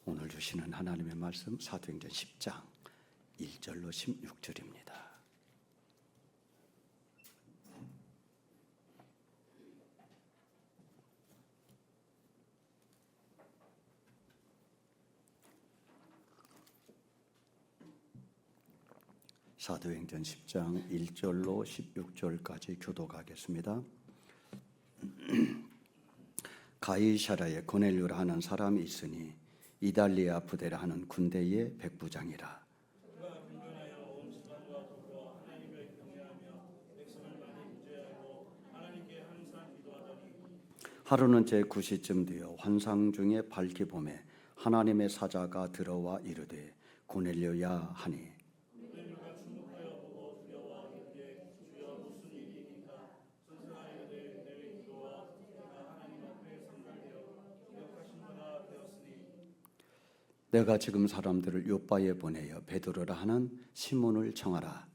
오늘 주시는 하나님의 말씀 사도행전 10장 1절로 16절입니다. 사도행전 10장 1절로 16절까지 교독하겠습니다. 가이사랴에 고넬료라 하는 사람이 있으니 이달리아 부대라 하는 군대의 백부장이라. 하루는 제9시쯤 되어 환상 중에 밝게 보매 하나님의 사자가 들어와 이르되 고넬료야 하니 내가 지금 사람들을 요빠에 보내어 베드로라 하는 시몬을 청하라.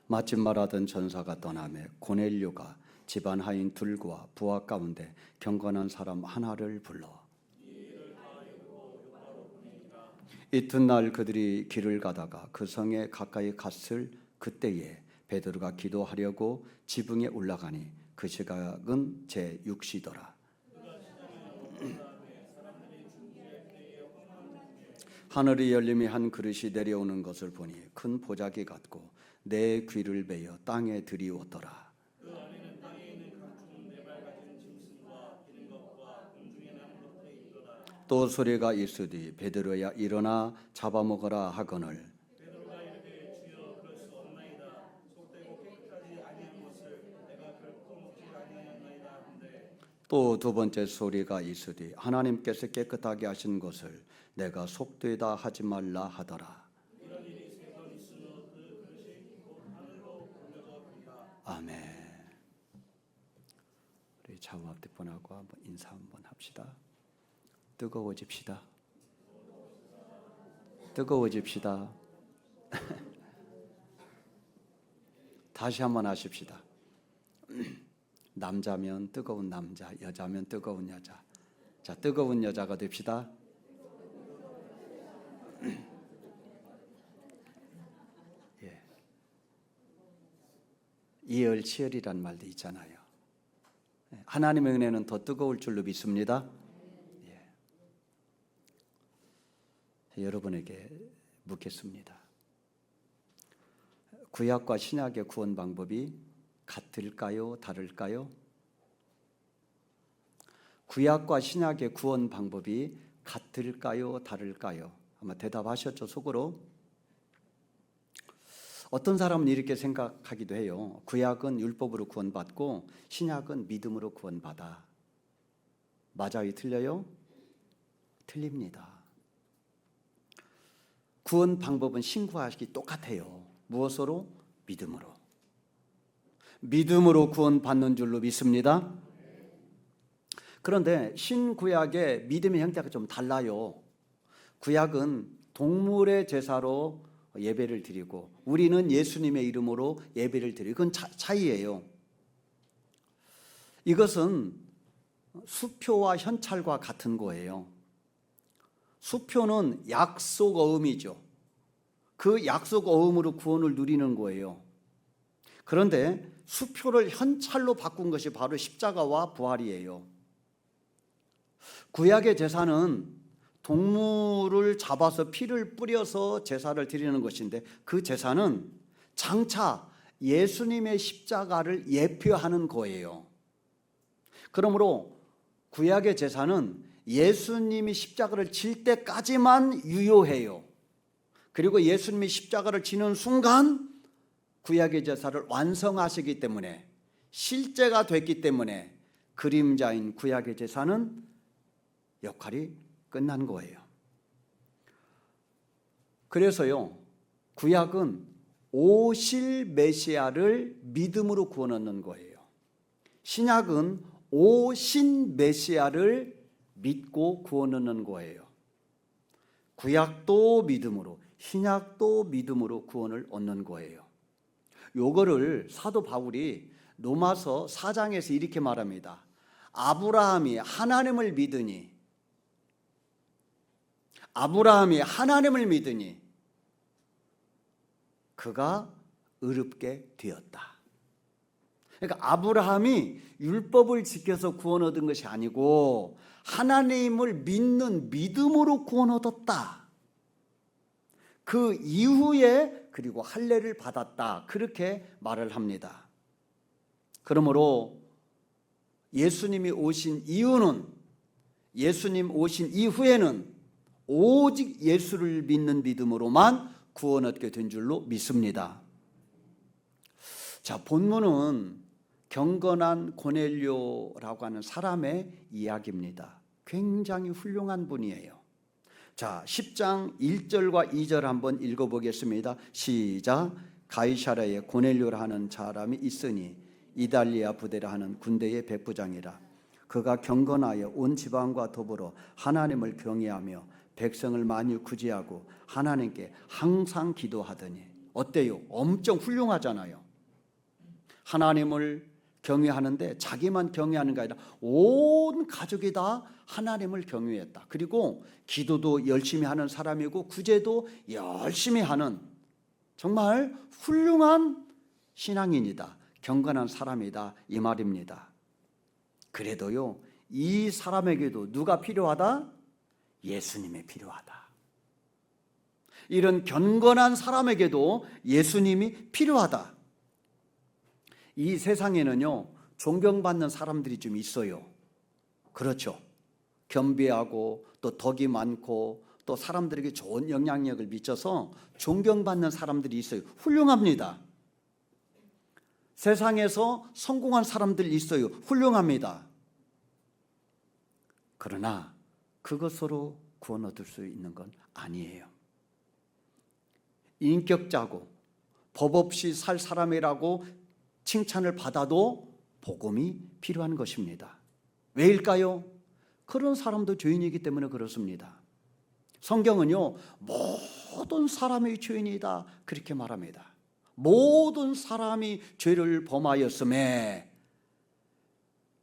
마침 말하던 전사가 떠나매 고넬료가 집안 하인 둘과 부하 가운데 경건한 사람 하나를 불러 이튿날 그들이 길을 가다가 그 성에 가까이 갔을 그때에 베드로가 기도하려고 지붕에 올라가니 그 시각은 제6시더라. 하늘이 열림이 한 그릇이 내려오는 것을 보니 큰 보자기 같고 내 귀를 베어 땅에 들이웠더라. 또 소리가 있으되 베드로야 일어나 잡아먹어라 하거늘 또 두 번째 소리가 있으되 하나님께서 깨끗하게 하신 것을 내가 속되다 하지 말라 하더라. 아멘. 우리 좌우 앞 뒷분하고 한번 인사 한번 합시다. 뜨거워집시다. 뜨거워집시다. 다시 한번 하십시다. 남자면 뜨거운 남자, 여자면 뜨거운 여자. 자, 뜨거운 여자가 됩시다. 예. 이열치열이란 말도 있잖아요. 하나님의 은혜는 더 뜨거울 줄로 믿습니다. 예. 여러분에게 묻겠습니다. 구약과 신약의 구원 방법이 같을까요? 다를까요? 구약과 신약의 구원 방법이 같을까요? 다를까요? 아마 대답하셨죠, 속으로. 어떤 사람은 이렇게 생각하기도 해요. 구약은 율법으로 구원받고 신약은 믿음으로 구원받아. 맞아요? 틀려요? 틀립니다. 구원 방법은 신구약이 똑같아요. 무엇으로? 믿음으로. 믿음으로 구원받는 줄로 믿습니다. 그런데 신구약의 믿음의 형태가 좀 달라요. 구약은 동물의 제사로 예배를 드리고 우리는 예수님의 이름으로 예배를 드리고 그건 차이예요. 이것은 수표와 현찰과 같은 거예요. 수표는 약속 어음이죠. 그 약속 어음으로 구원을 누리는 거예요. 그런데 수표를 현찰로 바꾼 것이 바로 십자가와 부활이에요. 구약의 제사는 동물을 잡아서 피를 뿌려서 제사를 드리는 것인데 그 제사는 장차 예수님의 십자가를 예표하는 거예요. 그러므로 구약의 제사는 예수님이 십자가를 질 때까지만 유효해요. 그리고 예수님이 십자가를 지는 순간 구약의 제사를 완성하시기 때문에 실제가 됐기 때문에 그림자인 구약의 제사는 역할이 끝난 거예요. 그래서요, 구약은 오실 메시아를 믿음으로 구원 얻는 거예요. 신약은 오신 메시아를 믿고 구원 얻는 거예요. 구약도 믿음으로, 신약도 믿음으로 구원을 얻는 거예요. 요거를 사도 바울이 로마서 4장에서 이렇게 말합니다. 아브라함이 하나님을 믿으니 그가 의롭게 되었다. 그러니까 아브라함이 율법을 지켜서 구원 얻은 것이 아니고 하나님을 믿는 믿음으로 구원 얻었다. 그 이후에 그리고 할례를 받았다. 그렇게 말을 합니다. 그러므로 예수님이 오신 이후에는 오직 예수를 믿는 믿음으로만 구원 얻게 된 줄로 믿습니다. 자, 본문은 경건한 고넬료라고 하는 사람의 이야기입니다. 굉장히 훌륭한 분이에요. 자, 10장 1절과 2절 한번 읽어보겠습니다. 시작. 가이사랴에 고넬료라 하는 사람이 있으니 이달리아 부대라 하는 군대의 백부장이라. 그가 경건하여 온 지방과 더불어 하나님을 경외하며 백성을 많이 구제하고 하나님께 항상 기도하더니. 어때요? 엄청 훌륭하잖아요. 하나님을 경외하는데 자기만 경외하는 게 아니라 온 가족이 다 하나님을 경외했다. 그리고 기도도 열심히 하는 사람이고 구제도 열심히 하는 정말 훌륭한 신앙인이다. 경건한 사람이다. 이 말입니다. 그래도요, 이 사람에게도 누가 필요하다? 예수님이 필요하다. 이런 경건한 사람에게도 예수님이 필요하다. 이 세상에는요, 존경받는 사람들이 좀 있어요. 그렇죠. 겸비하고 또 덕이 많고 또 사람들에게 좋은 영향력을 미쳐서 존경받는 사람들이 있어요. 훌륭합니다. 세상에서 성공한 사람들이 있어요. 훌륭합니다. 그러나 그것으로 구원 얻을 수 있는 건 아니에요. 인격자고 법 없이 살 사람이라고 칭찬을 받아도 복음이 필요한 것입니다. 왜일까요? 그런 사람도 죄인이기 때문에 그렇습니다. 성경은요, 모든 사람이 죄인이다 그렇게 말합니다. 모든 사람이 죄를 범하였음에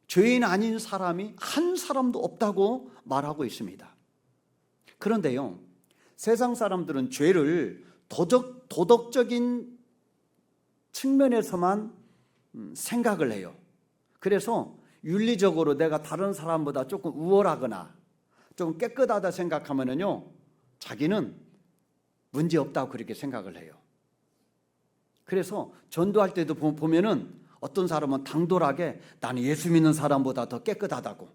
죄인 아닌 사람이 한 사람도 없다고 말하고 있습니다. 그런데요, 세상 사람들은 죄를 도덕적인 측면에서만 생각을 해요. 그래서 윤리적으로 내가 다른 사람보다 조금 우월하거나 좀 깨끗하다 생각하면은요, 자기는 문제 없다고 그렇게 생각을 해요. 그래서 전도할 때도 보면은 어떤 사람은 당돌하게 나는 예수 믿는 사람보다 더 깨끗하다고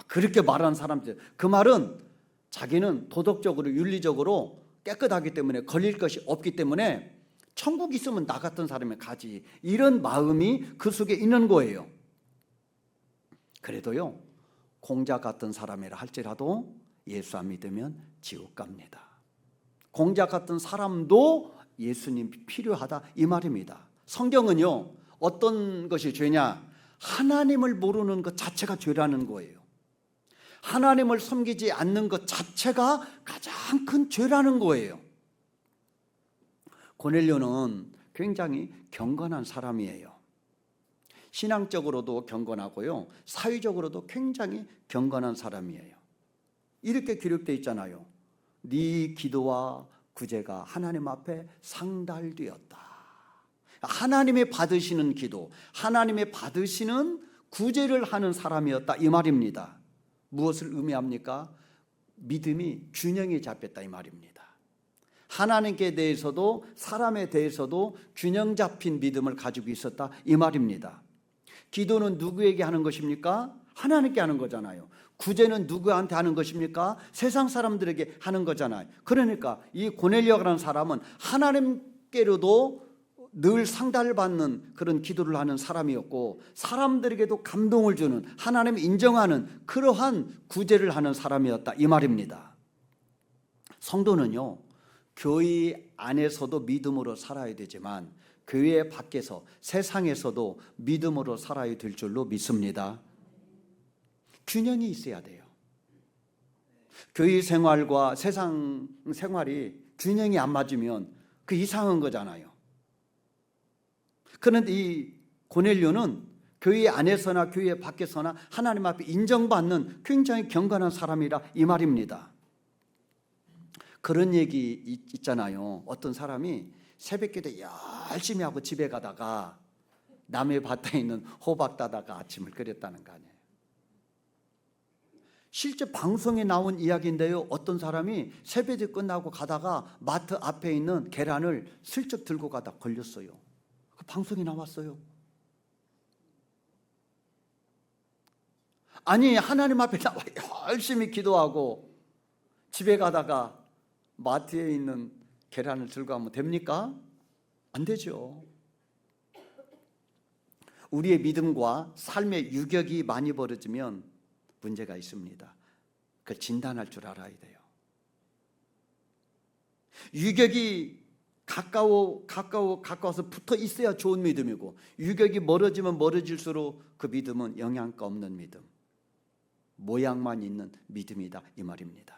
그렇게 말하는 사람들, 그 말은 자기는 도덕적으로 윤리적으로 깨끗하기 때문에 걸릴 것이 없기 때문에 천국 있으면 나 같은 사람이 가지, 이런 마음이 그 속에 있는 거예요. 그래도요, 공작 같은 사람이라 할지라도 예수 안 믿으면 지옥 갑니다. 공작 같은 사람도 예수님 필요하다 이 말입니다. 성경은요, 어떤 것이 죄냐? 하나님을 모르는 것 자체가 죄라는 거예요. 하나님을 섬기지 않는 것 자체가 가장 큰 죄라는 거예요. 고넬료는 굉장히 경건한 사람이에요. 신앙적으로도 경건하고요, 사회적으로도 굉장히 경건한 사람이에요. 이렇게 기록되어 있잖아요. 네 기도와 구제가 하나님 앞에 상달되었다. 하나님의 받으시는 기도, 하나님의 받으시는 구제를 하는 사람이었다 이 말입니다. 무엇을 의미합니까? 믿음이 균형이 잡혔다 이 말입니다. 하나님께 대해서도 사람에 대해서도 균형 잡힌 믿음을 가지고 있었다 이 말입니다. 기도는 누구에게 하는 것입니까? 하나님께 하는 거잖아요. 구제는 누구한테 하는 것입니까? 세상 사람들에게 하는 거잖아요. 그러니까 이 고넬료라는 사람은 하나님께로도 늘 상달을 받는 그런 기도를 하는 사람이었고, 사람들에게도 감동을 주는, 하나님을 인정하는 그러한 구제를 하는 사람이었다 이 말입니다. 성도는요, 교회 안에서도 믿음으로 살아야 되지만 교회 밖에서 세상에서도 믿음으로 살아야 될 줄로 믿습니다. 균형이 있어야 돼요. 교회 생활과 세상 생활이 균형이 안 맞으면 그 이상한 거잖아요. 그런데 이 고넬료는 교회 안에서나 교회 밖에서나 하나님 앞에 인정받는 굉장히 경건한 사람이라 이 말입니다. 그런 얘기 있잖아요. 어떤 사람이 새벽기도 열심히 하고 집에 가다가 남의 밭에 있는 호박 따다가 아침을 끓였다는 거 아니에요. 실제 방송에 나온 이야기인데요. 어떤 사람이 새벽이 끝나고 가다가 마트 앞에 있는 계란을 슬쩍 들고 가다 걸렸어요. 그 방송에 나왔어요. 아니, 하나님 앞에 나와 열심히 기도하고 집에 가다가 마트에 있는 계란을 들고 가면 됩니까? 안 되죠. 우리의 믿음과 삶의 유격이 많이 벌어지면 문제가 있습니다. 그걸 진단할 줄 알아야 돼요. 유격이 가까워서 붙어 있어야 좋은 믿음이고, 유격이 멀어지면 멀어질수록 그 믿음은 영양가 없는 믿음, 모양만 있는 믿음이다 이 말입니다.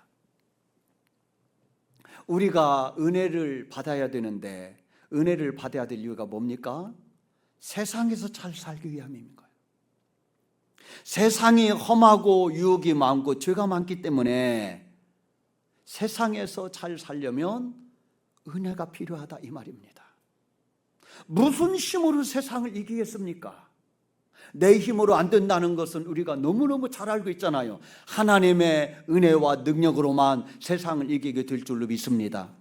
우리가 은혜를 받아야 되는데 은혜를 받아야 될 이유가 뭡니까? 세상에서 잘 살기 위함입니다. 세상이 험하고 유혹이 많고 죄가 많기 때문에 세상에서 잘 살려면 은혜가 필요하다 이 말입니다. 무슨 힘으로 세상을 이기겠습니까? 내 힘으로 안 된다는 것은 우리가 너무너무 잘 알고 있잖아요. 하나님의 은혜와 능력으로만 세상을 이기게 될 줄로 믿습니다.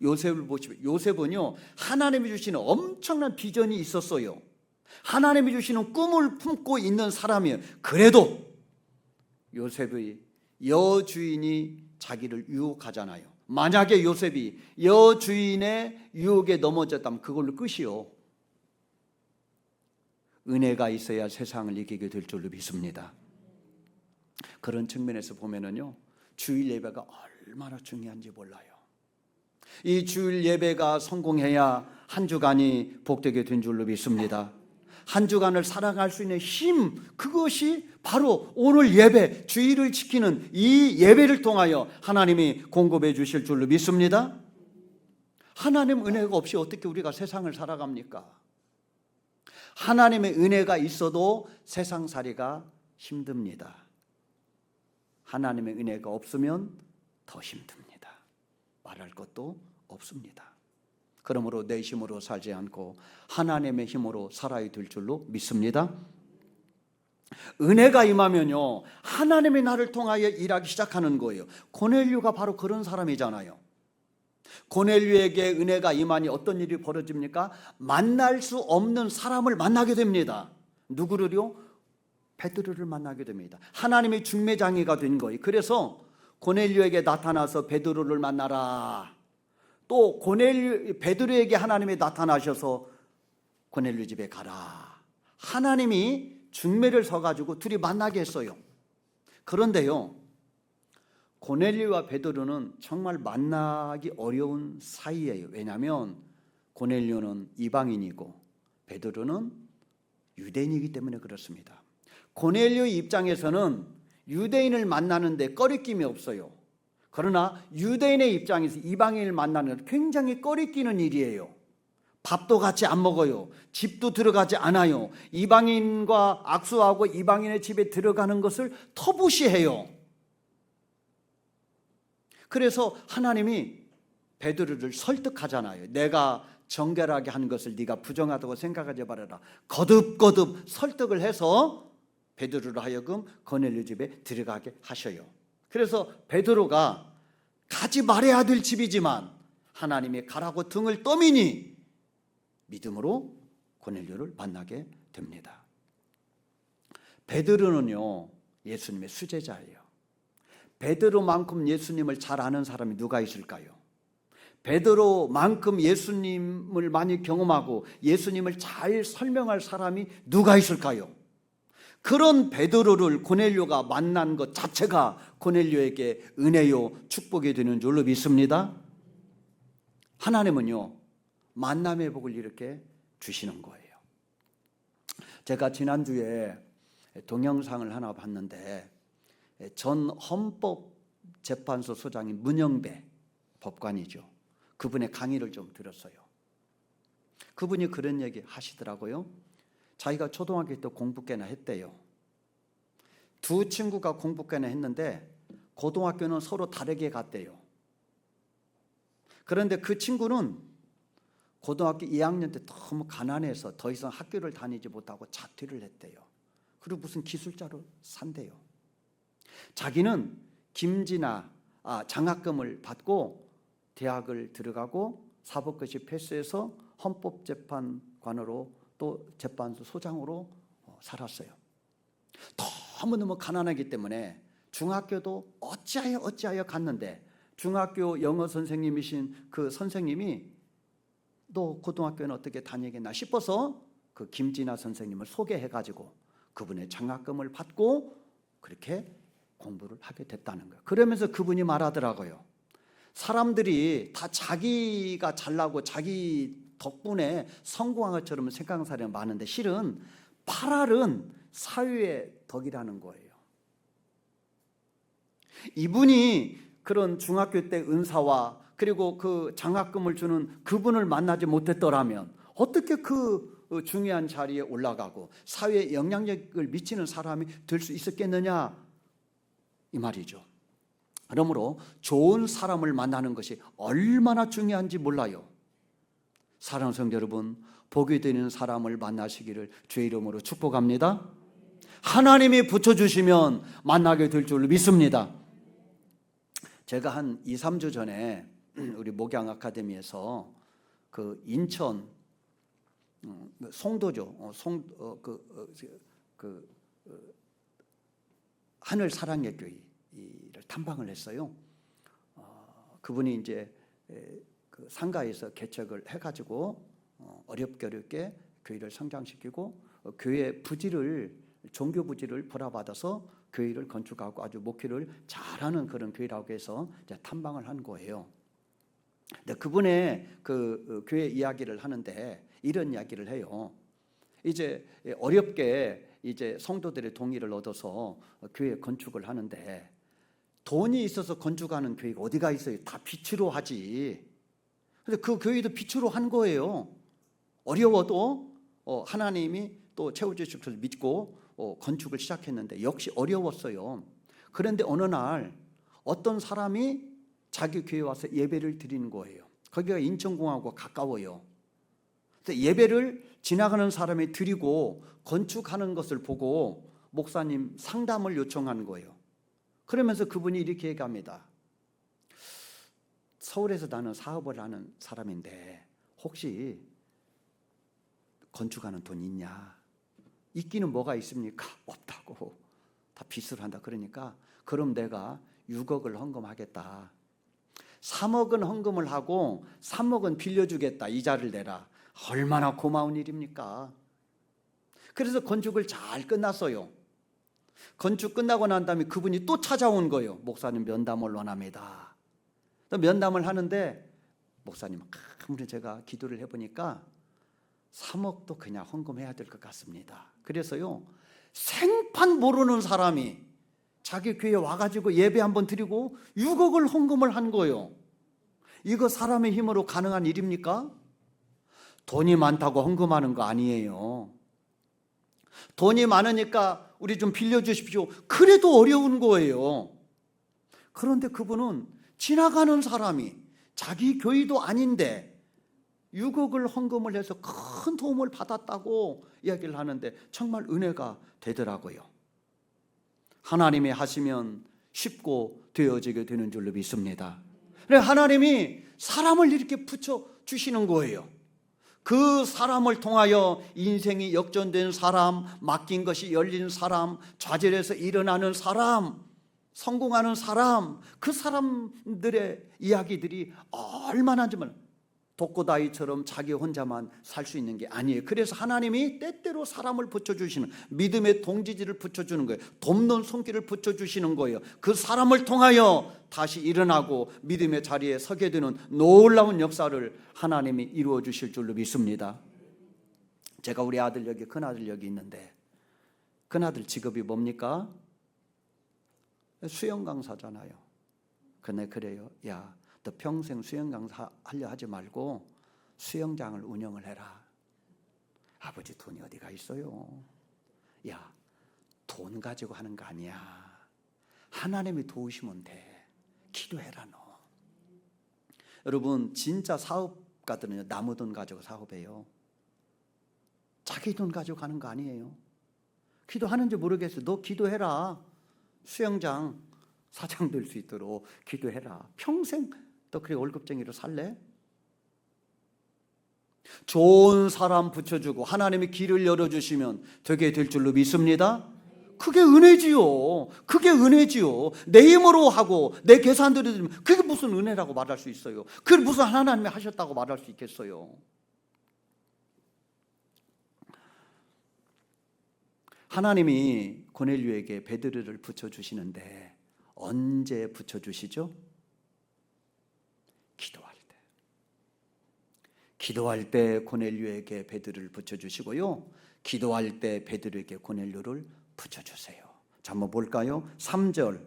요셉을 보시면, 요셉은요 하나님이 주시는 엄청난 비전이 있었어요. 하나님이 주시는 꿈을 품고 있는 사람이에요. 그래도 요셉의 여주인이 자기를 유혹하잖아요. 만약에 요셉이 여주인의 유혹에 넘어졌다면 그걸로 끝이요. 은혜가 있어야 세상을 이기게 될 줄로 믿습니다. 그런 측면에서 보면은요, 주일 예배가 얼마나 중요한지 몰라요. 이 주일 예배가 성공해야 한 주간이 복되게 된 줄로 믿습니다. 한 주간을 살아갈 수 있는 힘, 그것이 바로 오늘 예배, 주일을 지키는 이 예배를 통하여 하나님이 공급해 주실 줄로 믿습니다. 하나님 은혜가 없이 어떻게 우리가 세상을 살아갑니까? 하나님의 은혜가 있어도 세상살이가 힘듭니다. 하나님의 은혜가 없으면 더 힘듭니다. 말할 것도 없습니다. 그러므로 내 힘으로 살지 않고 하나님의 힘으로 살아야 될 줄로 믿습니다. 은혜가 임하면요, 하나님의 나를 통하여 일하기 시작하는 거예요. 고넬료가 바로 그런 사람이잖아요. 고넬료에게 은혜가 임하니 어떤 일이 벌어집니까? 만날 수 없는 사람을 만나게 됩니다. 누구를요? 베드로를 만나게 됩니다. 하나님의 중매장이가 된 거예요. 그래서 고넬료에게 나타나서 베드로를 만나라. 또 베드로에게 하나님이 나타나셔서 고넬료 집에 가라. 하나님이 중매를 서가지고 둘이 만나게 했어요. 그런데요, 고넬료와 베드로는 정말 만나기 어려운 사이예요. 왜냐하면 고넬료는 이방인이고 베드로는 유대인이기 때문에 그렇습니다. 고넬료의 입장에서는 유대인을 만나는데 꺼리낌이 없어요. 그러나 유대인의 입장에서 이방인을 만나는 건 굉장히 꺼리끼는 일이에요. 밥도 같이 안 먹어요. 집도 들어가지 않아요. 이방인과 악수하고 이방인의 집에 들어가는 것을 터부시해요. 그래서 하나님이 베드로를 설득하잖아요. 내가 정결하게 한 것을 네가 부정하다고 생각하지 말아라. 거듭거듭 설득을 해서 베드로를 하여금 고넬료 집에 들어가게 하셔요. 그래서 베드로가 가지 말아야 될 집이지만 하나님이 가라고 등을 떠미니 믿음으로 고넬료를 만나게 됩니다. 베드로는요, 예수님의 수제자예요. 베드로만큼 예수님을 잘 아는 사람이 누가 있을까요? 베드로만큼 예수님을 많이 경험하고 예수님을 잘 설명할 사람이 누가 있을까요? 그런 베드로를 고넬료가 만난 것 자체가 고넬료에게 은혜요 축복이 되는 줄로 믿습니다. 하나님은요, 만남의 복을 이렇게 주시는 거예요. 제가 지난주에 동영상을 하나 봤는데 전 헌법재판소 소장인 문영배 법관이죠. 그분의 강의를 좀 들었어요. 그분이 그런 얘기 하시더라고요. 자기가 초등학교 때 공부 꽤나 했대요. 두 친구가 공부 꽤나 했는데 고등학교는 서로 다르게 갔대요. 그런데 그 친구는 고등학교 2학년 때 너무 가난해서 더 이상 학교를 다니지 못하고 자퇴를 했대요. 그리고 무슨 기술자로 산대요. 자기는 김진아 장학금을 받고 대학을 들어가고 사법고시 패스해서 헌법재판관으로 또 재판소 소장으로 살았어요. 너무너무 가난하기 때문에 중학교도 어찌하여 갔는데 중학교 영어 선생님이신 그 선생님이 또 고등학교는 어떻게 다니겠나 싶어서 그 김진아 선생님을 소개해가지고 그분의 장학금을 받고 그렇게 공부를 하게 됐다는 거예요. 그러면서 그분이 말하더라고요. 사람들이 다 자기가 잘나고 자기 덕분에 성공한 것처럼 생각하는 사람이 많은데 실은 8알은 사회의 덕이라는 거예요. 이분이 그런 중학교 때 은사와 그리고 그 장학금을 주는 그분을 만나지 못했더라면 어떻게 그 중요한 자리에 올라가고 사회에 영향력을 미치는 사람이 될 수 있었겠느냐 이 말이죠. 그러므로 좋은 사람을 만나는 것이 얼마나 중요한지 몰라요. 사랑하는 성도 여러분, 복이 되는 사람을 만나시기를 주의 이름으로 축복합니다. 하나님이 붙여주시면 만나게 될 줄 믿습니다. 제가 한 2, 3주 전에 우리 목양 아카데미에서 그 인천 송도죠. 하늘 사랑의 교회를 탐방을 했어요. 그분이 이제 그 상가에서 개척을 해가지고 어렵게 교회를 성장시키고 교회 부지를 종교 부지를 보라받아서 교회를 건축하고 아주 목회를 잘하는 그런 교회라고 해서 이제 탐방을 한 거예요. 근데 그분의 그 교회 이야기를 하는데 이런 이야기를 해요. 이제 어렵게 이제 성도들의 동의를 얻어서 교회 건축을 하는데 돈이 있어서 건축하는 교회가 어디가 있어요? 다 빛으로 하지. 근데 그 교회도 빛으로 한 거예요. 어려워도 하나님이 또 채워주실 것을 믿고 건축을 시작했는데 역시 어려웠어요. 그런데 어느 날 어떤 사람이 자기 교회에 와서 예배를 드리는 거예요. 거기가 인천공항하고 가까워요. 예배를 지나가는 사람이 드리고 건축하는 것을 보고 목사님 상담을 요청한 거예요. 그러면서 그분이 이렇게 얘기합니다. 서울에서 나는 사업을 하는 사람인데 혹시 건축하는 돈 있냐? 있기는 뭐가 있습니까? 없다고. 다 빚을 한다. 그러니까 그럼 내가 6억을 헌금하겠다. 3억은 헌금을 하고 3억은 빌려주겠다. 이자를 내라. 얼마나 고마운 일입니까? 그래서 건축을 잘 끝났어요. 건축 끝나고 난 다음에 그분이 또 찾아온 거예요. 목사님 면담을 원합니다. 또 면담을 하는데 목사님 아무리 제가 기도를 해보니까 3억도 그냥 헌금해야 될 것 같습니다. 그래서요 생판 모르는 사람이 자기 교회에 와가지고 예배 한번 드리고 6억을 헌금을 한 거예요. 이거 사람의 힘으로 가능한 일입니까? 돈이 많다고 헌금하는 거 아니에요. 돈이 많으니까 우리 좀 빌려주십시오. 그래도 어려운 거예요. 그런데 그분은 지나가는 사람이 자기 교회도 아닌데 6억을 헌금을 해서 큰 도움을 받았다고 이야기를 하는데 정말 은혜가 되더라고요. 하나님이 하시면 쉽고 되어지게 되는 줄로 믿습니다. 하나님이 사람을 이렇게 붙여주시는 거예요. 그 사람을 통하여 인생이 역전된 사람, 맡긴 것이 열린 사람, 좌절해서 일어나는 사람, 성공하는 사람, 그 사람들의 이야기들이 얼마나 정말 독고다이처럼 자기 혼자만 살 수 있는 게 아니에요. 그래서 하나님이 때때로 사람을 붙여주시는, 믿음의 동지지를 붙여주는 거예요. 돕는 손길을 붙여주시는 거예요. 그 사람을 통하여 다시 일어나고 믿음의 자리에 서게 되는 놀라운 역사를 하나님이 이루어 주실 줄로 믿습니다. 제가 우리 아들 여기, 큰아들 여기 있는데 큰아들 직업이 뭡니까? 수영 강사잖아요. 근데 그래요. 야, 너 평생 수영 강사 하려 하지 말고 수영장을 운영을 해라. 아버지 돈이 어디가 있어요? 야, 돈 가지고 하는 거 아니야. 하나님이 도우시면 돼. 기도해라 너. 여러분 진짜 사업가들은요 남의 돈 가지고 사업해요. 자기 돈 가지고 하는 거 아니에요. 기도하는지 모르겠어. 너 기도해라. 수영장 사장 될 수 있도록 기도해라. 평생 너 그래 월급쟁이로 살래? 좋은 사람 붙여주고 하나님이 길을 열어주시면 되게 될 줄로 믿습니다. 그게 은혜지요. 그게 은혜지요. 내 힘으로 하고 내 계산대로 되면 그게 무슨 은혜라고 말할 수 있어요? 그게 무슨 하나님이 하셨다고 말할 수 있겠어요? 하나님이 고넬료에게 베드로를 붙여주시는데 언제 붙여주시죠? 기도할 때. 기도할 때 고넬료에게 베드로를 붙여주시고요, 기도할 때 베드로에게 고넬료를 붙여주세요. 자, 한번 볼까요? 3절.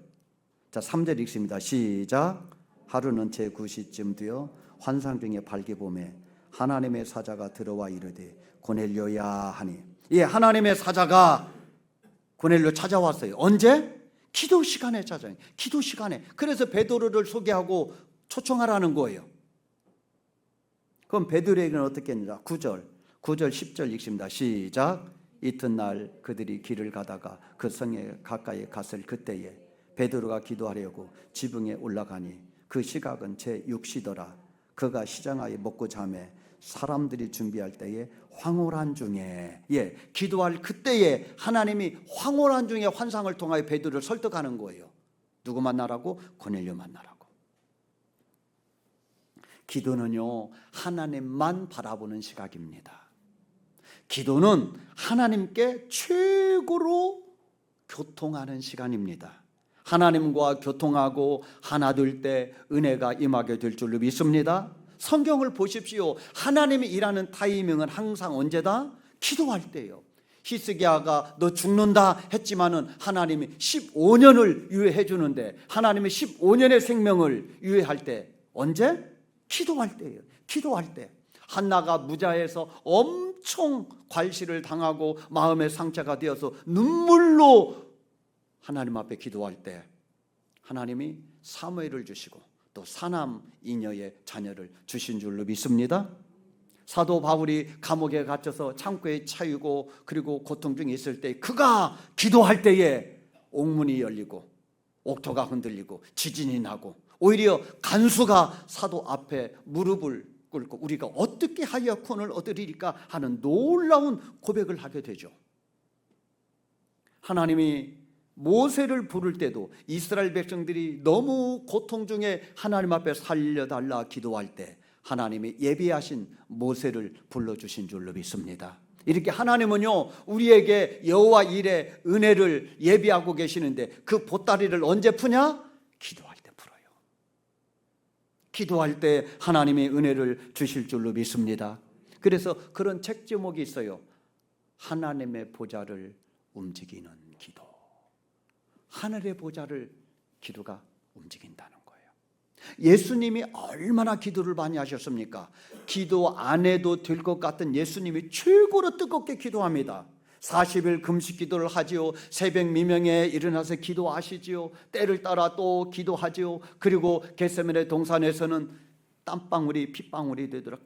자, 3절 읽습니다. 시작. 하루는 제9시쯤 되어 환상 중에 발기봄에 하나님의 사자가 들어와 이르되 고넬료야 하니. 예, 하나님의 사자가 고넬료 찾아왔어요. 언제? 기도 시간에 찾아요. 기도 시간에. 그래서 베드로를 소개하고 초청하라는 거예요. 그럼 베드로에게는 어떻게 했느냐? 9절 10절 읽습니다. 시작. 이튿날 그들이 길을 가다가 그 성에 가까이 갔을 그때에 베드로가 기도하려고 지붕에 올라가니 그 시각은 제6시더라. 그가 시장하에 먹고 자매 사람들이 준비할 때에 황홀한 중에, 예, 기도할 그때에 하나님이 황홀한 중에 환상을 통하여 베드로를 설득하는 거예요. 누구 만나라고? 고넬료 만나라고. 기도는요 하나님만 바라보는 시각입니다. 기도는 하나님께 최고로 교통하는 시간입니다. 하나님과 교통하고 하나 될 때 은혜가 임하게 될 줄로 믿습니다. 성경을 보십시오. 하나님이 일하는 타이밍은 항상 언제다? 기도할 때예요. 히스기야가 너 죽는다 했지만은 하나님이 15년을 유예해 주는데, 하나님이 15년의 생명을 유예할 때 언제? 기도할 때예요. 기도할 때. 한나가 무자해서 엄청 괄시를 당하고 마음의 상처가 되어서 눈물로 하나님 앞에 기도할 때 하나님이 사무엘을 주시고 또 사남 이녀의 자녀를 주신 줄로 믿습니다. 사도 바울이 감옥에 갇혀서 창고에 차이고 그리고 고통 중에 있을 때 그가 기도할 때에 옥문이 열리고 옥토가 흔들리고 지진이 나고 오히려 간수가 사도 앞에 무릎을 꿇고 우리가 어떻게 하여 구원을 얻으리까 하는 놀라운 고백을 하게 되죠. 하나님이 모세를 부를 때도 이스라엘 백성들이 너무 고통 중에 하나님 앞에 살려달라 기도할 때 하나님이 예비하신 모세를 불러주신 줄로 믿습니다. 이렇게 하나님은요 우리에게 여호와 일의 은혜를 예비하고 계시는데 그 보따리를 언제 푸냐? 기도할 때 풀어요. 기도할 때 하나님의 은혜를 주실 줄로 믿습니다. 그래서 그런 책 제목이 있어요. 하나님의 보좌를 움직이는 기도. 하늘의 보좌를 기도가 움직인다는 거예요. 예수님이 얼마나 기도를 많이 하셨습니까? 기도 안 해도 될 것 같은 예수님이 최고로 뜨겁게 기도합니다. 40일 금식 기도를 하지요. 새벽 미명에 일어나서 기도하시지요. 때를 따라 또 기도하지요. 그리고 겟세마네 동산에서는 땀방울이 핏방울이 되도록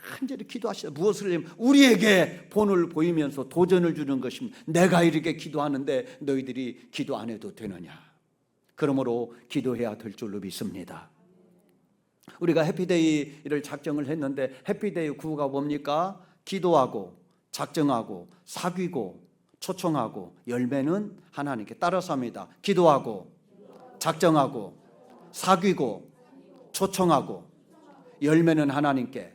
간절히 기도하시다. 무엇을 하면 우리에게 본을 보이면서 도전을 주는 것입니다. 내가 이렇게 기도하는데 너희들이 기도 안 해도 되느냐. 그러므로 기도해야 될 줄로 믿습니다. 우리가 해피데이를 작정을 했는데 해피데이 구호가 뭡니까? 기도하고 작정하고 사귀고 초청하고 열매는 하나님께 따라서 합니다. 기도하고 작정하고 사귀고 초청하고 열매는 하나님께.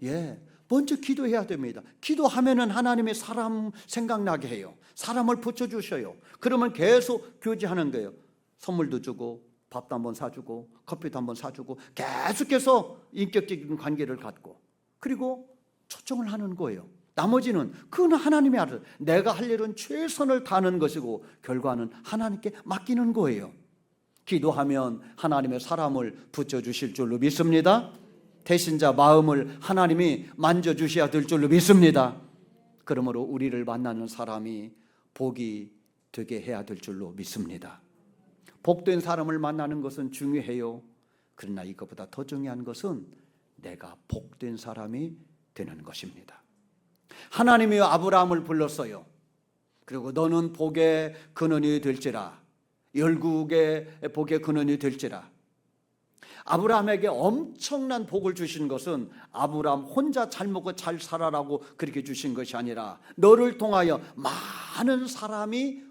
예, 먼저 기도해야 됩니다. 기도하면은 하나님의 사람 생각나게 해요. 사람을 붙여주셔요. 그러면 계속 교제하는 거예요. 선물도 주고 밥도 한번 사주고 커피도 한번 사주고 계속해서 인격적인 관계를 갖고 그리고 초청을 하는 거예요. 나머지는 그건 하나님이 알아서 내가 할 일은 최선을 다하는 것이고 결과는 하나님께 맡기는 거예요. 기도하면 하나님의 사람을 붙여주실 줄로 믿습니다. 태신자 마음을 하나님이 만져주셔야 될 줄로 믿습니다. 그러므로 우리를 만나는 사람이 복이 되게 해야 될 줄로 믿습니다. 복된 사람을 만나는 것은 중요해요. 그러나 이것보다 더 중요한 것은 내가 복된 사람이 되는 것입니다. 하나님이 아브라함을 불렀어요. 그리고 너는 복의 근원이 될지라, 열국의 복의 근원이 될지라. 아브라함에게 엄청난 복을 주신 것은 아브라함 혼자 잘 먹고 잘 살아라고 그렇게 주신 것이 아니라 너를 통하여 많은 사람이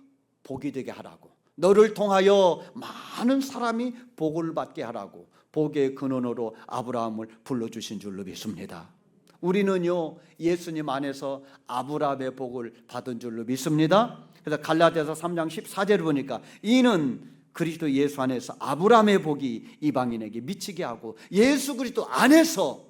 복이 되게 하라고, 너를 통하여 많은 사람이 복을 받게 하라고 복의 근원으로 아브라함을 불러주신 줄로 믿습니다. 우리는요 예수님 안에서 아브라함의 복을 받은 줄로 믿습니다. 그래서 갈라디아서 3장 14절을 보니까 이는 그리스도 예수 안에서 아브라함의 복이 이방인에게 미치게 하고 예수 그리스도 안에서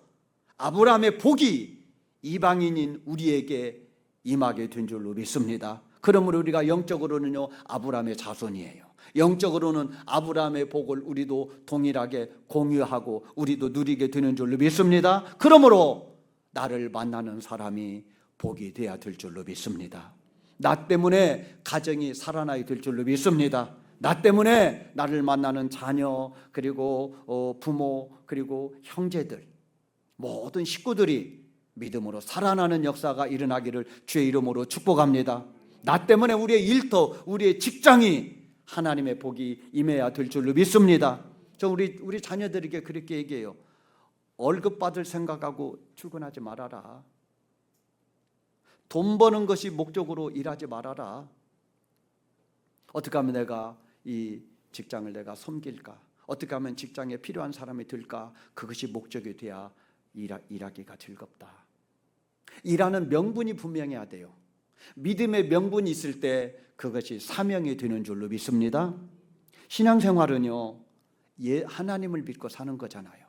아브라함의 복이 이방인인 우리에게 임하게 된 줄로 믿습니다. 그러므로 우리가 영적으로는요 아브라함의 자손이에요. 영적으로는 아브라함의 복을 우리도 동일하게 공유하고 우리도 누리게 되는 줄로 믿습니다. 그러므로 나를 만나는 사람이 복이 되어야 될 줄로 믿습니다. 나 때문에 가정이 살아나야 될 줄로 믿습니다. 나 때문에 나를 만나는 자녀, 그리고 부모, 그리고 형제들, 모든 식구들이 믿음으로 살아나는 역사가 일어나기를 주의 이름으로 축복합니다. 나 때문에 우리의 일터, 우리의 직장이 하나님의 복이 임해야 될 줄로 믿습니다. 저 우리 자녀들에게 그렇게 얘기해요. 월급 받을 생각하고 출근하지 말아라. 돈 버는 것이 목적으로 일하지 말아라. 어떻게 하면 내가 이 직장을 내가 섬길까? 어떻게 하면 직장에 필요한 사람이 될까? 그것이 목적이 돼야 일하기가 즐겁다. 일하는 명분이 분명해야 돼요. 믿음의 명분이 있을 때 그것이 사명이 되는 줄로 믿습니다. 신앙생활은요 하나님을 믿고 사는 거잖아요.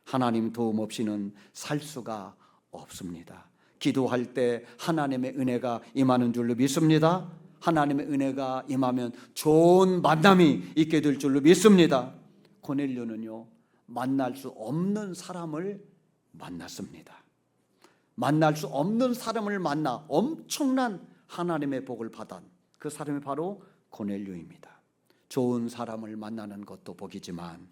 하나님 도움 없이는 살 수가 없습니다. 기도할 때 하나님의 은혜가 임하는 줄로 믿습니다. 하나님의 은혜가 임하면 좋은 만남이 있게 될 줄로 믿습니다. 고넬료는요 만날 수 없는 사람을 만났습니다. 만날 수 없는 사람을 만나 엄청난 하나님의 복을 받은 그 사람이 바로 고넬료입니다. 좋은 사람을 만나는 것도 복이지만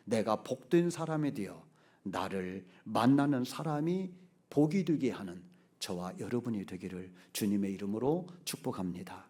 내가 복된 사람이 되어 나를 만나는 사람이 복이 되게 하는 저와 여러분이 되기를 주님의 이름으로 축복합니다.